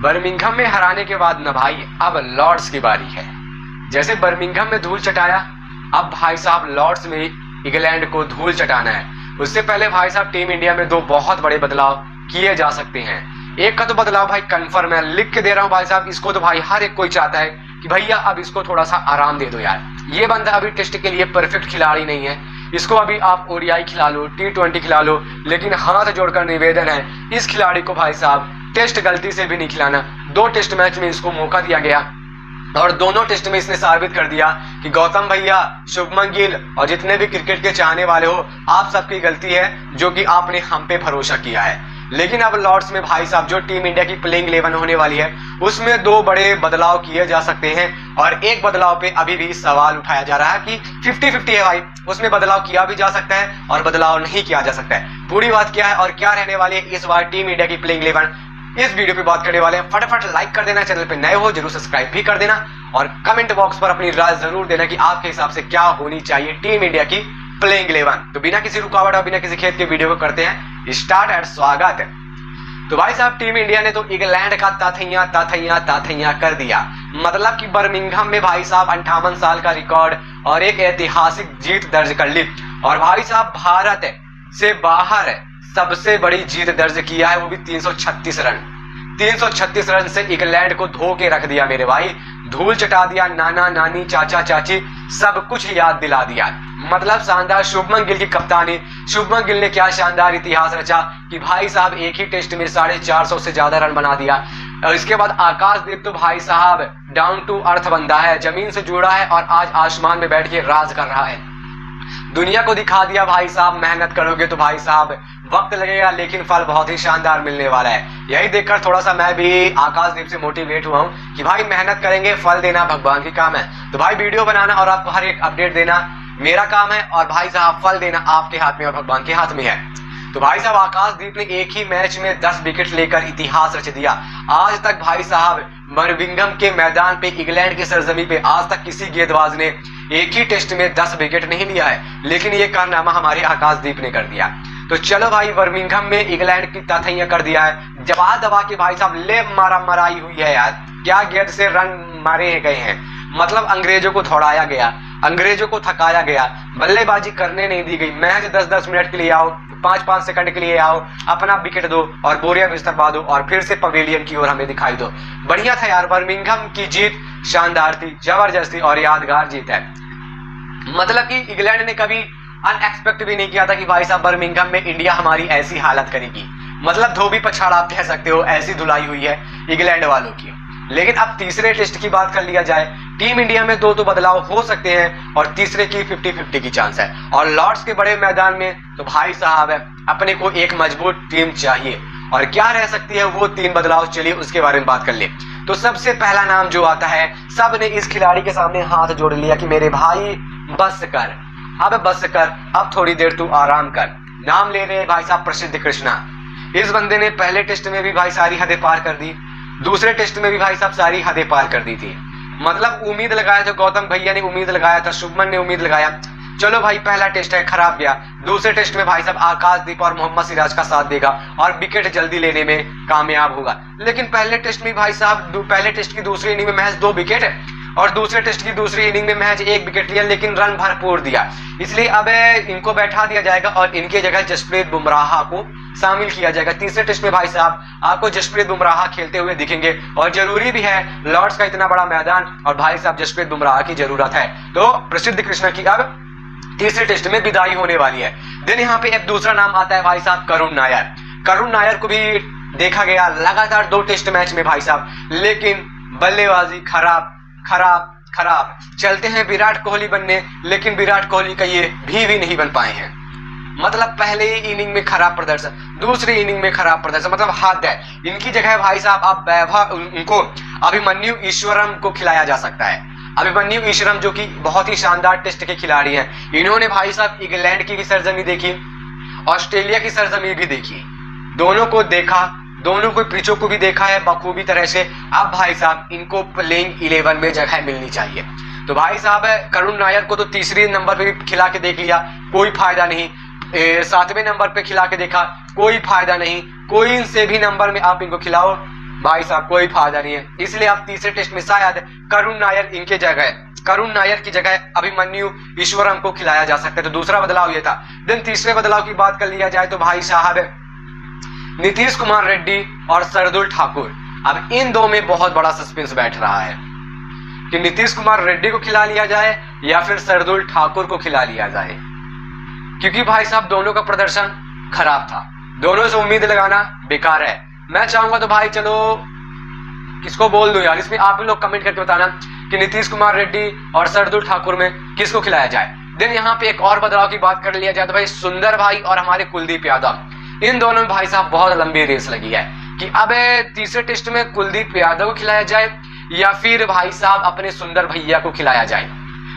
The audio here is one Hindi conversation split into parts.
बर्मिंघम में हराने के बाद ना भाई अब लॉर्ड्स की बारी है। जैसे बर्मिंघम में धूल चटाया, अब भाई साहब लॉर्ड्स में इंग्लैंड को धूल चटाना है। उससे पहले भाई साहब टीम इंडिया में दो बहुत बड़े बदलाव किए जा सकते हैं। एक का तो बदलाव भाई कंफर्म है, लिख के दे रहा हूं भाई साहब, इसको तो भाई हर एक कोई चाहता है कि भैया अब इसको थोड़ा सा आराम दे दो यार। ये बंदा अभी टेस्ट के लिए परफेक्ट खिलाड़ी नहीं है, इसको अभी आप ओडीआई खिला लो, T20 खिला लो, लेकिन हाथ जोड़कर निवेदन है इस खिलाड़ी को भाई साहब टेस्ट गलती से भी नहीं खिलाना। 2 टेस्ट मैच में इसको मौका दिया गया और दोनों टेस्ट में इसने साबित कर दिया कि गौतम भैया, शुभमन गिल और जितने भी क्रिकेट के चाहने वाले हो, आप सबकी गलती है जो कि आपने हम पे भरोसा किया है। लेकिन अब लॉर्ड्स में भाई साहब जो टीम इंडिया की प्लेइंग 11 होने वाली है उसमें 2 बड़े बदलाव किए जा सकते हैं और एक बदलाव पे अभी भी सवाल उठाया जा रहा है कि 50-50 है भाई, उसमें बदलाव किया भी जा सकता है और बदलाव नहीं किया जा सकता है। पूरी बात क्या है और क्या रहने वाली है इस बार टीम इंडिया की प्लेइंग 11, इस वीडियो पे बात करने वाले हैं। फटाफट लाइक कर देना, चैनल पे नए हो जरूर सब्सक्राइब भी कर देना और कमेंट बॉक्स पर अपनी राय जरूर देना कि आपके हिसाब से क्या होनी चाहिए टीम इंडिया की प्लेइंग 11। तो बिना किसी रुकावट और बिना किसी खेत के वीडियो को करते हैं स्टार्ट एंड स्वागत है। तो भाई साहब टीम इंडिया ने तो इंग्लैंड का ताथैया कर दिया। मतलब कि बर्मिंघम में भाई साहब 58 साल का रिकॉर्ड और एक ऐतिहासिक जीत दर्ज कर ली और भाई साहब भारत से बाहर सबसे बड़ी जीत दर्ज किया है, वो भी 336 रन। 336 रन से इंग्लैंड को धो के रख दिया मेरे भाई, धूल चटा दिया, नाना नानी चाचा चाची सब कुछ याद दिला दिया। मतलब शानदार शुभमन गिल की कप्तानी, शुभमन गिल ने क्या शानदार इतिहास रचा कि भाई साहब एक ही टेस्ट में 450 से ज्यादा रन बना दिया। और इसके बाद आकाशदीप तो भाई साहब डाउन टू अर्थ बंदा है, जमीन से जुड़ा है और आज आसमान में बैठ के राज कर रहा है। दुनिया को दिखा दिया भाई साहब मेहनत करोगे तो भाई साहब वक्त लगेगा लेकिन फल बहुत ही शानदार मिलने वाला है। यही देखकर थोड़ा सा मैं भी आकाशदीप से मोटिवेट हुआ हूं कि भाई मेहनत करेंगे, फल देना भगवान की काम है। तो भाई वीडियो बनाना और आपको हर एक अपडेट देना मेरा काम है और भाई साहब फल देना आपके हाथ में और भगवान के हाथ में है। तो भाई साहब आकाशदीप ने एक ही मैच में 10 विकेट लेकर इतिहास रच दिया। आज तक भाई साहब बर्मिंघम के मैदान पे इंग्लैंड की सरजमी पे आज तक किसी गेंदबाज ने एक ही टेस्ट में 10 विकेट नहीं लिया है, लेकिन ये कारनामा हमारे आकाशदीप ने कर दिया। तो चलो भाई बर्मिंघम में इंग्लैंड की ताथैया कर दिया है, दबा दबा के भाई साहब ले मराई हुई है यार, क्या गेंद से रन मारे गए हैं। मतलब अंग्रेजों को दौड़ाया गया, अंग्रेजों को थकाया गया, बल्लेबाजी करने नहीं दी गई। मैच 10-10 मिनट के लिए आओ, 5-5 सेकंड के लिए आओ, अपना विकेट दो और बोरिया बिस्तर पा दो और फिर से पवेलियन की ओर हमें दिखाई दो। बढ़िया था यार, बर्मिंघम की जीत शानदार थी, जबरदस्त थी और यादगार जीत है। मतलब कि इंग्लैंड ने कभी अनएक्सपेक्ट भी नहीं किया था कि भाई साहब बर्मिंघम में इंडिया हमारी ऐसी हालत करेगी। मतलब धोबी पछाड़ आप कह सकते हो, ऐसी धुलाई हुई है इंग्लैंड वालों की। लेकिन अब तीसरे टेस्ट की बात कर लिया जाए, टीम इंडिया में 2 तो बदलाव हो सकते हैं और तीसरे की 50-50 की चांस है। और लॉर्ड्स के बड़े मैदान में तो भाई साहब अपने को एक मजबूत टीम चाहिए और क्या रह सकती है वो 3 बदलाव, चलिए उसके बारे में बात कर ले। तो सबसे पहला नाम जो आता है, सब ने इस खिलाड़ी के सामने हाथ जोड़ लिया कि मेरे भाई बस कर, अब बस कर, अब थोड़ी देर तू आराम कर। नाम ले रहे भाई साहब प्रसिद्ध कृष्णा। इस बंदे ने पहले टेस्ट में भी भाई सारी हदें पार कर दी, दूसरे टेस्ट में भी भाई साहब सारी हदें पार कर दी थी। मतलब उम्मीद लगाया था, गौतम भैया ने उम्मीद लगाया था, शुभमन ने उम्मीद लगाया, चलो भाई पहला टेस्ट है खराब गया, दूसरे टेस्ट में भाई साहब आकाशदीप और मोहम्मद सिराज का साथ देगा और विकेट जल्दी लेने में कामयाब होगा। लेकिन पहले टेस्ट में भाई साहब पहले टेस्ट की दूसरी इनिंग में महज 2 विकेट और दूसरे टेस्ट की दूसरी इनिंग में महज 1 विकेट लिया, लेकिन रन भरपूर दिया। इसलिए अब इनको बैठा दिया जाएगा और इनके जगह जसप्रीत बुमराह को शामिल किया जाएगा। तीसरे टेस्ट में भाई साहब आपको जसप्रीत बुमराह खेलते हुए दिखेंगे और जरूरी भी है, लॉर्ड्स का इतना बड़ा मैदान और भाई साहब जसप्रीत बुमराह की जरूरत है। तो प्रसिद्ध कृष्णा की अब तीसरे टेस्ट में विदाई होने वाली है। देन यहाँ पे एक दूसरा नाम आता है भाई साहब करुण नायर। करुण नायर को भी देखा गया लगातार 2 टेस्ट मैच में भाई साहब, लेकिन बल्लेबाजी खराब खराब खराब। चलते हैं विराट कोहली बनने, लेकिन विराट कोहली का ये भी नहीं बन पाए हैं। मतलब पहले ही इनिंग में खराब प्रदर्शन, दूसरी इनिंग में खराब प्रदर्शन, मतलब हद है। इनकी जगह भाई साहब आप वैभव, उनको अभिमन्यु ईश्वरम को खिलाया जा सकता है। अभिमन्यु ईश्वरम जो कि बहुत ही शानदार टेस्ट के खिलाड़ी हैं, इन्होंने भाई साहब इंग्लैंड की भी सरजमी देखी, ऑस्ट्रेलिया की सरजमी भी देखी, दोनों को देखा, दोनों को पिचों को भी देखा है बखूबी तरह से। अब भाई साहब इनको प्लेइंग 11 में जगह मिलनी चाहिए। तो भाई साहब करुण नायर को तो तीसरे नंबर पे भी खिला के देख लिया, कोई फायदा नहीं। 7वें नंबर पे खिला के देखा, कोई फायदा नहीं। कोई से भी नंबर में आप इनको खिलाओ, भाई साहब कोई फायदा नहीं है, इसलिए आप तीसरे टेस्ट में शायद करुण नायर इनके जगह, करुण नायर की जगह अभिमन्यु ईश्वरम को खिलाया जा सकता है। तो दूसरा बदलाव ये था। देन तीसरे बदलाव की बात कर लिया जाए तो भाई साहब नीतीश कुमार रेड्डी और शार्दुल ठाकुर, अब इन दो में बहुत बड़ा सस्पेंस बैठ रहा है कि नीतीश कुमार रेड्डी को खिला लिया जाए या फिर शार्दुल ठाकुर को खिला लिया जाए, क्योंकि भाई साहब दोनों का प्रदर्शन खराब था, दोनों से उम्मीद लगाना बेकार है। मैं चाहूंगा तो भाई चलो किसको बोल दूं यार, इसमें आप लोग कमेंट करके बताना कि नीतीश कुमार रेड्डी और शार्दुल ठाकुर में किसको खिलाया जाए। देन यहाँ पे एक और बदलाव की बात कर लिया जाए तो भाई सुंदर भाई और हमारे कुलदीप यादव, इन दोनों में भाई साहब बहुत लंबी रेस लगी है कि अब तीसरे टेस्ट में कुलदीप यादव को खिलाया जाए या फिर भाई साहब अपने सुंदर भैया को खिलाया जाए।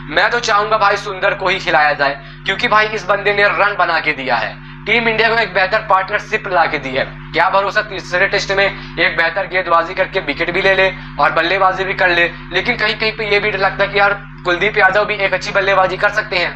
मैं तो चाहूंगा भाई सुंदर को ही खिलाया जाए, क्योंकि भाई इस बंदे ने रन बना के दिया है, टीम इंडिया को एक बेहतर पार्टनरशिप ला के दी है। क्या भरोसा तीसरे टेस्ट में एक बेहतर गेंदबाजी करके विकेट भी ले ले और बल्लेबाजी भी कर ले, लेकिन कहीं कहीं पे ये भी लगता है कि यार कुलदीप यादव भी एक अच्छी बल्लेबाजी कर सकते हैं।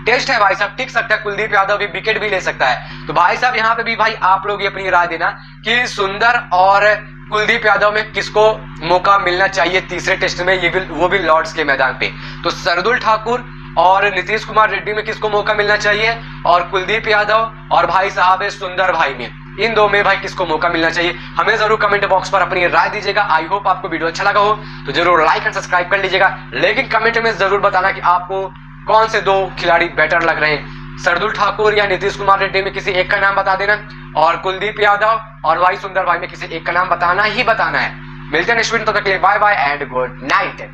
टेस्ट है भाई साहब, टिक सकता है, कुलदीप यादव भी विकेट भी ले सकता है। तो भाई साहब यहाँ पे भी भाई आप लोग अपनी राय देना कि सुंदर और कुलदीप यादव में किसको मौका मिलना चाहिए तीसरे टेस्ट में, ये भी वो भी लॉर्ड्स के मैदान पे। तो शार्दुल ठाकुर और नीतीश कुमार रेड्डी में किसको मौका मिलना चाहिए, और कुलदीप यादव और भाई साहब सुंदर भाई में, इन दो में भाई किसको मौका मिलना चाहिए, हमें जरूर कमेंट बॉक्स पर अपनी राय दीजिएगा। आई होप आपको वीडियो अच्छा लगा हो तो जरूर लाइक एंड सब्सक्राइब कर लीजिएगा, लेकिन कमेंट में जरूर बताना कि आपको कौन से दो खिलाड़ी बेटर लग रहे हैं, शार्दुल ठाकुर या नीतीश कुमार रेड्डी में किसी एक का नाम बता देना, और कुलदीप यादव और भाई सुंदर भाई में किसी एक का नाम बताना ही बताना है। मिलते हैं नेक्स्ट वीडियो, तब तक के लिए bye bye and good night.